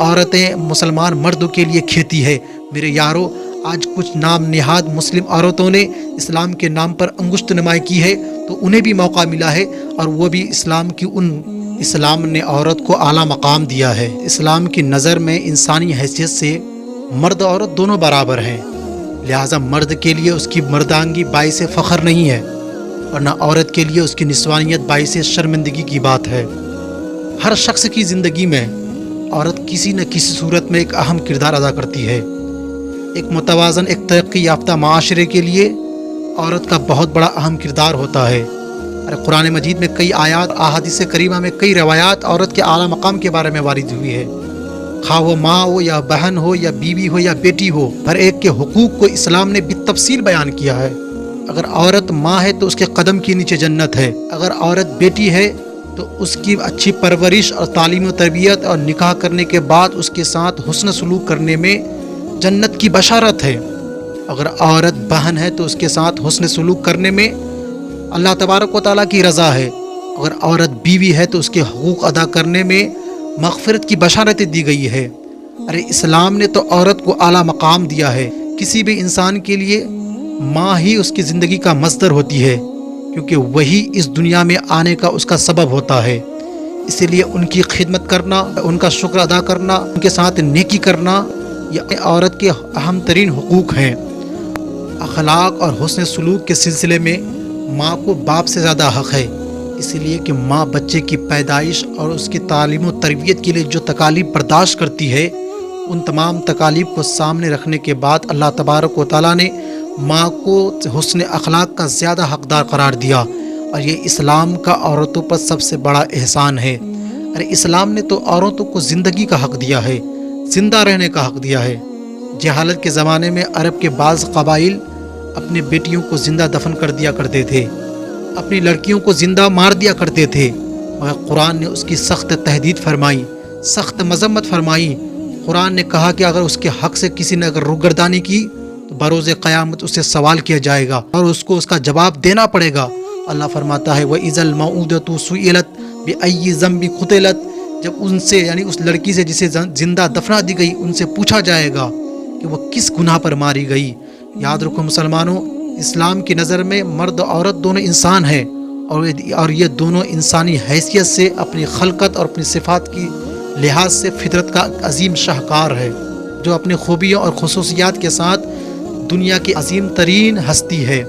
عورتیں مسلمان مردوں کے لیے کھیتی ہے۔ میرے یارو، آج کچھ نام نہاد مسلم عورتوں نے اسلام کے نام پر انگشت نمائی کی ہے، تو انہیں بھی موقع ملا ہے، اور وہ بھی اسلام نے عورت کو اعلیٰ مقام دیا ہے۔ اسلام کی نظر میں انسانی حیثیت سے مرد اور عورت دونوں برابر ہیں، لہٰذا مرد کے لیے اس کی مردانگی باعث فخر نہیں ہے، اور نہ عورت کے لیے اس کی نسوانیت باعث شرمندگی کی بات ہے۔ ہر شخص کی زندگی میں عورت کسی نہ کسی صورت میں ایک اہم کردار ادا کرتی ہے۔ ایک متوازن، ایک ترقی یافتہ معاشرے کے لیے عورت کا بہت بڑا اہم کردار ہوتا ہے۔ قرآن مجید میں کئی آیات، احادیث کریمہ میں کئی روایات عورت کے اعلیٰ مقام کے بارے میں وارد ہوئی ہے۔ خواہ وہ ماں ہو یا بہن ہو یا بیوی ہو یا بیٹی ہو، ہر ایک کے حقوق کو اسلام نے بالتفصیل بیان کیا ہے۔ اگر عورت ماں ہے تو اس کے قدم کے نیچے جنت ہے، اگر عورت بیٹی ہے تو اس کی اچھی پرورش اور تعلیم و تربیت اور نکاح کرنے کے بعد اس کے ساتھ حسن سلوک کرنے میں جنت کی بشارت ہے۔ اگر عورت بہن ہے تو اس کے ساتھ حسن سلوک کرنے میں اللہ تبارک و تعالیٰ کی رضا ہے۔ اگر عورت بیوی ہے تو اس کے حقوق ادا کرنے میں مغفرت کی بشارت دی گئی ہے۔ اسلام نے تو عورت کو اعلیٰ مقام دیا ہے۔ کسی بھی انسان کے لیے ماں ہی اس کی زندگی کا مصدر ہوتی ہے، کیونکہ وہی اس دنیا میں آنے کا اس کا سبب ہوتا ہے۔ اسی لیے ان کی خدمت کرنا، ان کا شکر ادا کرنا، ان کے ساتھ نیکی کرنا، یہ عورت کے اہم ترین حقوق ہیں۔ اخلاق اور حسن سلوک کے سلسلے میں ماں کو باپ سے زیادہ حق ہے، اسی لیے کہ ماں بچے کی پیدائش اور اس کی تعلیم و تربیت کے لیے جو تکالیف برداشت کرتی ہے، ان تمام تکالیف کو سامنے رکھنے کے بعد اللہ تبارک و تعالیٰ نے ماں کو حسن اخلاق کا زیادہ حقدار قرار دیا، اور یہ اسلام کا عورتوں پر سب سے بڑا احسان ہے۔ اسلام نے تو عورتوں کو زندگی کا حق دیا ہے، زندہ رہنے کا حق دیا ہے۔ جہالت کے زمانے میں عرب کے بعض قبائل اپنی بیٹیوں کو زندہ دفن کر دیا کرتے تھے، اپنی لڑکیوں کو زندہ مار دیا کرتے تھے، مگر قرآن نے اس کی سخت تحدید فرمائی، سخت مذمت فرمائی۔ قرآن نے کہا کہ اگر اس کے حق سے کسی نے اگر روگردانی کی تو بروز قیامت اس سے سوال کیا جائے گا اور اس کو اس کا جواب دینا پڑے گا۔ اللہ فرماتا ہے وَإِذَا الْمَوْءُودَةُ سُئِلَتْ بِأَيِّ ذَنبٍ قُتِلَتْ، جب ان سے یعنی اس لڑکی سے جسے زندہ دفنا دی گئی، ان سے پوچھا جائے گا کہ وہ کس گناہ پر ماری گئی۔ یاد رکھو مسلمانوں، اسلام کی نظر میں مرد اور عورت دونوں انسان ہیں، اور یہ دونوں انسانی حیثیت سے، اپنی خلقت اور اپنی صفات کی لحاظ سے فطرت کا عظیم شاہکار ہے، جو اپنی خوبیوں اور خصوصیات کے ساتھ دنیا کی عظیم ترین ہستی ہے۔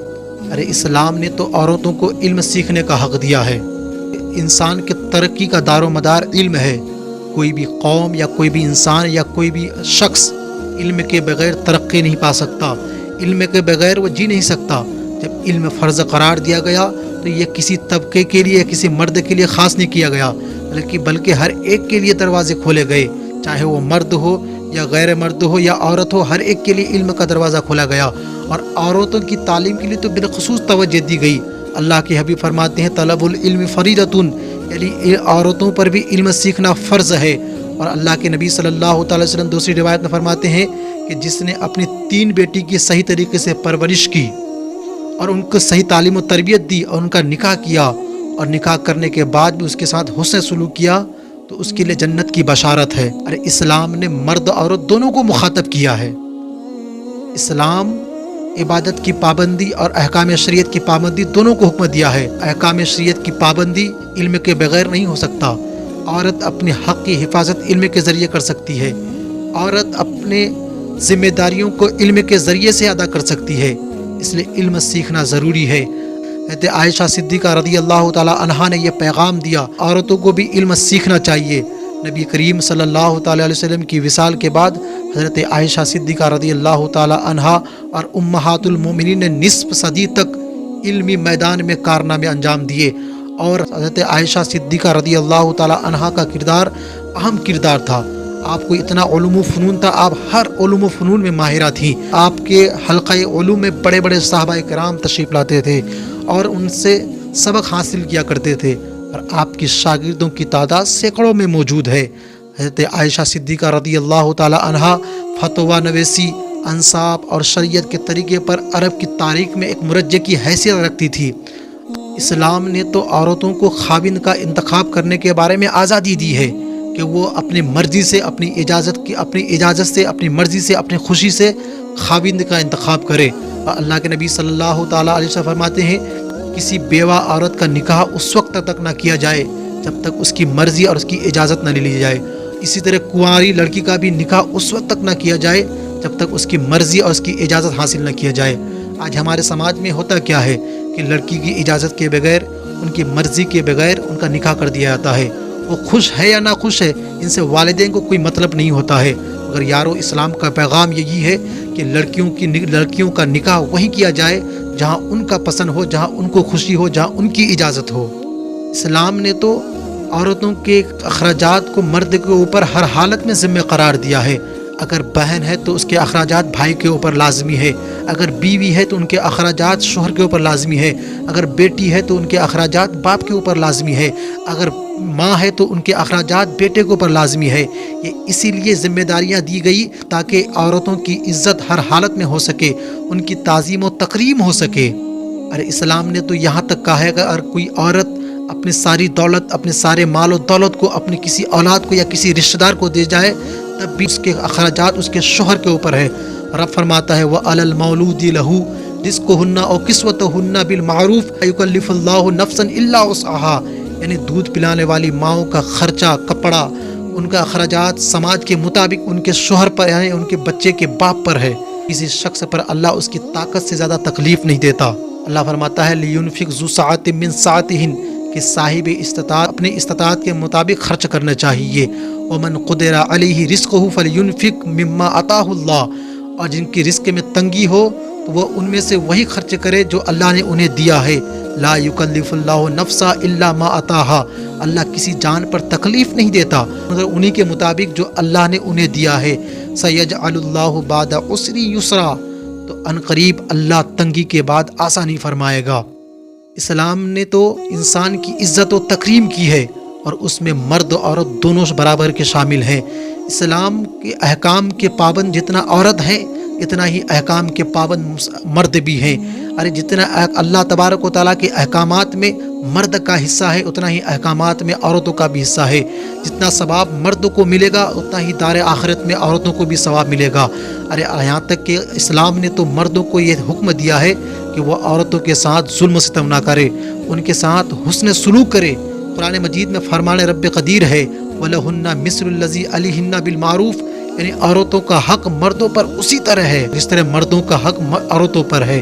اسلام نے تو عورتوں کو علم سیکھنے کا حق دیا ہے۔ انسان کے ترقی کا دار و مدار علم ہے۔ کوئی بھی قوم یا کوئی بھی انسان یا کوئی بھی شخص علم کے بغیر ترقی نہیں پا سکتا، علم کے بغیر وہ جی نہیں سکتا۔ جب علم فرض قرار دیا گیا تو یہ کسی طبقے کے لیے، کسی مرد کے لیے خاص نہیں کیا گیا، بلکہ ہر ایک کے لیے دروازے کھولے گئے، چاہے وہ مرد ہو یا غیر مرد ہو یا عورت ہو، ہر ایک کے لیے علم کا دروازہ کھولا گیا، اور عورتوں کی تعلیم کے لیے تو بالخصوص توجہ دی گئی۔ اللہ کے حبیب فرماتے ہیں طلب العلم فریضۃ، یعنی عورتوں پر بھی علم سیکھنا فرض ہے۔ اور اللہ کے نبی صلی اللہ تعالی وسلم دوسری روایت میں فرماتے ہیں کہ جس نے اپنی 3 بیٹی کی صحیح طریقے سے پرورش کی اور ان کو صحیح تعلیم و تربیت دی اور ان کا نکاح کیا، اور نکاح کرنے کے بعد بھی اس کے ساتھ حسن سلوک کیا، تو اس کے لیے جنت کی بشارت ہے۔ اسلام نے مرد اور عورت دونوں کو مخاطب کیا ہے۔ اسلام عبادت کی پابندی اور احکام شریعت کی پابندی دونوں کو حکم دیا ہے۔ احکام شریعت کی پابندی علم کے بغیر نہیں ہو سکتا۔ عورت اپنے حق کی حفاظت علم کے ذریعے کر سکتی ہے، عورت اپنے ذمہ داریوں کو علم کے ذریعے سے ادا کر سکتی ہے، اس لیے علم سیکھنا ضروری ہے۔ حضرت عائشہ صدیقہ رضی اللہ تعالی عنہا نے یہ پیغام دیا، عورتوں کو بھی علم سیکھنا چاہیے۔ نبی کریم صلی اللہ تعالی علیہ وسلم کی وصال کے بعد حضرت عائشہ صدیقہ رضی اللہ تعالی عنہا اور امہات المومنین نے نصف صدی تک علمی میدان میں کارنامے انجام دیے، اور حضرت عائشہ صدیقہ رضی اللہ تعالی عنہا کا کردار اہم کردار تھا۔ آپ کو اتنا علوم و فنون تھا، آپ ہر علوم و فنون میں ماہرہ تھیں۔ آپ کے حلقہ علوم میں بڑے بڑے صحابہ کرام تشریف لاتے تھے اور ان سے سبق حاصل کیا کرتے تھے، اور آپ کی شاگردوں کی تعداد سینکڑوں میں موجود ہے۔ حضرت عائشہ صدیقہ رضی اللہ تعالی عنہا فتویٰ نویسی، انصاف اور شریعت کے طریقے پر عرب کی تاریخ میں ایک مرجع کی حیثیت رکھتی تھی۔ اسلام نے تو عورتوں کو خاوند کا انتخاب کرنے کے بارے میں آزادی دی ہے، کہ وہ اپنی مرضی سے اپنی اجازت سے اپنی مرضی سے اپنی خوشی سے خاوند کا انتخاب کرے۔ اور اللہ کے نبی صلی اللہ تعالیٰ علیہ وسلم فرماتے ہیں کسی بیوہ عورت کا نکاح اس وقت تک نہ کیا جائے جب تک اس کی مرضی اور اس کی اجازت نہ لی جائے۔ اسی طرح کنواری لڑکی کا بھی نکاح اس وقت تک نہ کیا جائے جب تک اس کی مرضی اور اس کی اجازت حاصل نہ کیا جائے۔ آج ہمارے سماج میں ہوتا کیا ہے کہ لڑکی کی اجازت کے بغیر، ان کی مرضی کے بغیر ان کا نکاح کر دیا جاتا ہے۔ وہ خوش ہے یا نہ خوش ہے ان سے والدین کو کوئی مطلب نہیں ہوتا ہے، مگر یارو اسلام کا پیغام یہی ہے کہ لڑکیوں کا نکاح وہیں کیا جائے جہاں ان کا پسند ہو، جہاں ان کو خوشی ہو، جہاں ان کی اجازت ہو۔ اسلام نے تو عورتوں کے اخراجات کو مرد کے اوپر ہر حالت میں ذمہ قرار دیا ہے۔ اگر بہن ہے تو اس کے اخراجات بھائی کے اوپر لازمی ہے، اگر بیوی ہے تو ان کے اخراجات شوہر کے اوپر لازمی ہے، اگر بیٹی ہے تو ان کے اخراجات باپ کے اوپر لازمی ہے، اگر ماں ہے تو ان کے اخراجات بیٹے کے اوپر لازمی ہے۔ یہ اسی لیے ذمہ داریاں دی گئی تاکہ عورتوں کی عزت ہر حالت میں ہو سکے، ان کی تعظیم و تکریم ہو سکے۔ ارے اسلام نے تو یہاں تک کہا ہے کہ اگر کوئی عورت اپنی ساری دولت، اپنے سارے مال و دولت کو اپنی کسی اولاد کو یا کسی رشتہ دار کو دے جائے تب بھی اس کے اخراجات اس کے شوہر کے اوپر ہے۔ رب فرماتا ہے وَعَلَى الْمَوْلُودِ لَهُ رِزْقُهُنَّ أَوْ كِسْوَتُهُنَّ بِالْمَعْرُوفِ لَا يُكَلِّفُ اللَّهُ نَفْسًا إِلَّا وُسْعَهَا، یعنی دودھ پلانے والی ماؤں کا خرچہ، کپڑا، ان کا اخراجات سماج کے مطابق ان کے شوہر پر یعنی ان کے بچے کے باپ پر ہے۔ کسی شخص پر اللہ اس کی طاقت سے زیادہ تکلیف نہیں دیتا۔ اللہ فرماتا ہے لِيُنْفِقْ ذُو سَعَةٍ مِّن سَعَتِهِ، کہ صاحب استطاعت اپنے استطاعت کے مطابق خرچ کرنا چاہیے۔ وَمَنْ قُدِرَ عَلَيْهِ رِزْقُهُ فَلْيُنْفِقْ مِمَّا آتَاهُ اللَّهُ، اور جن کی رزق میں تنگی ہو تو وہ ان میں سے وہی خرچ کرے جو اللہ نے انہیں دیا ہے۔ لا يُكَلِّفُ اللَّهُ نَفْسًا إِلَّا مَا آتَاهَا، اللہ کسی جان پر تکلیف نہیں دیتا مگر انہی کے مطابق جو اللہ نے انہیں دیا ہے۔ سَيَجْعَلُ اللَّهُ بَعْدَ عُسْرٍ يُسْرًا، تو عنقریب اللہ تنگی کے بعد آسانی فرمائے گا۔ اسلام نے تو انسان کی عزت و تکریم کی ہے اور اس میں مرد و عورت دونوں برابر کے شامل ہیں۔ اسلام کے احکام کے پابند جتنا عورت ہے اتنا ہی احکام کے پابند مرد بھی ہیں۔ ارے جتنا اللہ تبارک و تعالیٰ کے احکامات میں مرد کا حصہ ہے اتنا ہی احکامات میں عورتوں کا بھی حصہ ہے۔ جتنا ثواب مرد کو ملے گا اتنا ہی دار آخرت میں عورتوں کو بھی ثواب ملے گا۔ ارے یہاں تک کہ اسلام نے تو مردوں کو یہ حکم دیا ہے کہ وہ عورتوں کے ساتھ ظلم و ستم نہ کرے، ان کے ساتھ حسن سلوک کرے۔ قرآن مجید میں فرمان رب قدیر ہے وَلَهُنَّ مِثْلُ الَّذِي عَلَيْهِنَّ بِالْمَعْرُوفِ، یعنی عورتوں کا حق مردوں پر اسی طرح ہے جس طرح مردوں کا حق عورتوں پر ہے۔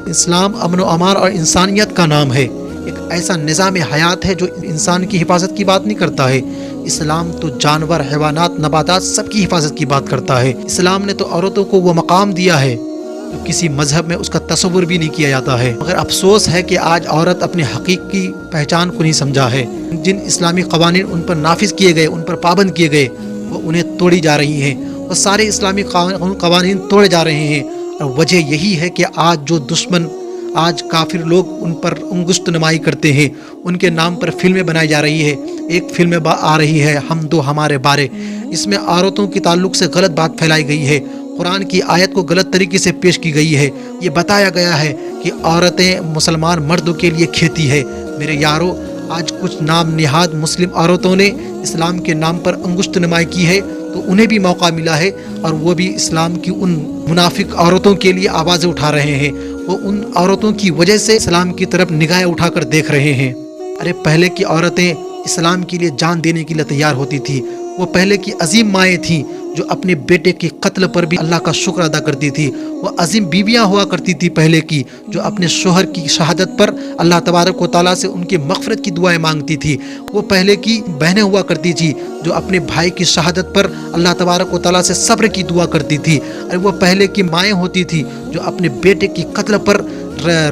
اسلام امن و امان اور انسانیت کا نام ہے، ایک ایسا نظام حیات ہے جو انسان کی حفاظت کی بات نہیں کرتا ہے۔ اسلام تو جانور، حیوانات، نباتات سب کی حفاظت کی بات کرتا ہے۔ اسلام نے تو عورتوں کو وہ مقام دیا ہے جو کسی مذہب میں اس کا تصور بھی نہیں کیا جاتا ہے۔ مگر افسوس ہے کہ آج عورت اپنی حقیقی پہچان کو نہیں سمجھا ہے۔ جن اسلامی قوانین ان پر نافذ کیے گئے، ان پر پابند کیے گئے، وہ انہیں توڑی جا رہی ہیں، اور سارے اسلامی قوانین توڑے جا رہے ہیں۔ اور وجہ یہی ہے کہ آج جو دشمن، آج کافر لوگ ان پر انگشت نمائی کرتے ہیں، ان کے نام پر فلمیں بنائی جا رہی ہے۔ ایک فلم آ رہی ہے ہم دو ہمارے بارے، اس میں عورتوں کے تعلق سے غلط بات پھیلائی گئی ہے، قرآن کی آیت کو غلط طریقے سے پیش کی گئی ہے۔ یہ بتایا گیا ہے کہ عورتیں مسلمان مردوں کے لیے کھیتی ہے۔ میرے یارو، آج کچھ نام نہاد مسلم عورتوں نے اسلام کے نام پر انگشت نمائی کی ہے تو انہیں بھی موقع ملا ہے، اور وہ بھی اسلام کی ان منافق عورتوں کے لیے آوازیں اٹھا رہے ہیں۔ وہ ان عورتوں کی وجہ سے اسلام کی طرف نگاہیں اٹھا کر دیکھ رہے ہیں۔ ارے پہلے کی عورتیں اسلام کے لیے جان دینے کے لیے تیار ہوتی تھی۔ وہ پہلے کی عظیم مائیں تھیں جو اپنے بیٹے کے قتل پر بھی اللہ کا شکر ادا کرتی تھی۔ وہ عظیم بیویاں ہوا کرتی تھی پہلے کی جو اپنے شوہر کی شہادت پر اللہ تبارک و تعالیٰ سے ان کے مغفرت کی دعائیں مانگتی تھی۔ وہ پہلے کی بہنیں ہوا کرتی تھی جو اپنے بھائی کی شہادت پر اللہ تبارک و تعالیٰ سے صبر کی دعا کرتی تھی۔ اور وہ پہلے کی مائیں ہوتی تھی جو اپنے بیٹے کی قتل پر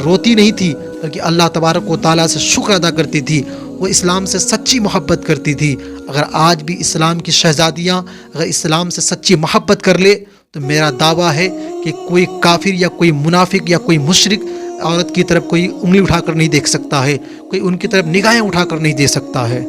روتی نہیں تھی بلکہ اللہ تبارک و تعالیٰ سے شکر ادا کرتی تھی۔ وہ اسلام سے سچی محبت کرتی تھی۔ اگر آج بھی اسلام کی شہزادیاں اگر اسلام سے سچی محبت کر لے تو میرا دعویٰ ہے کہ کوئی کافر یا کوئی منافق یا کوئی مشرک عورت کی طرف کوئی انگلی اٹھا کر نہیں دیکھ سکتا ہے، کوئی ان کی طرف نگاہیں اٹھا کر نہیں دے سکتا ہے۔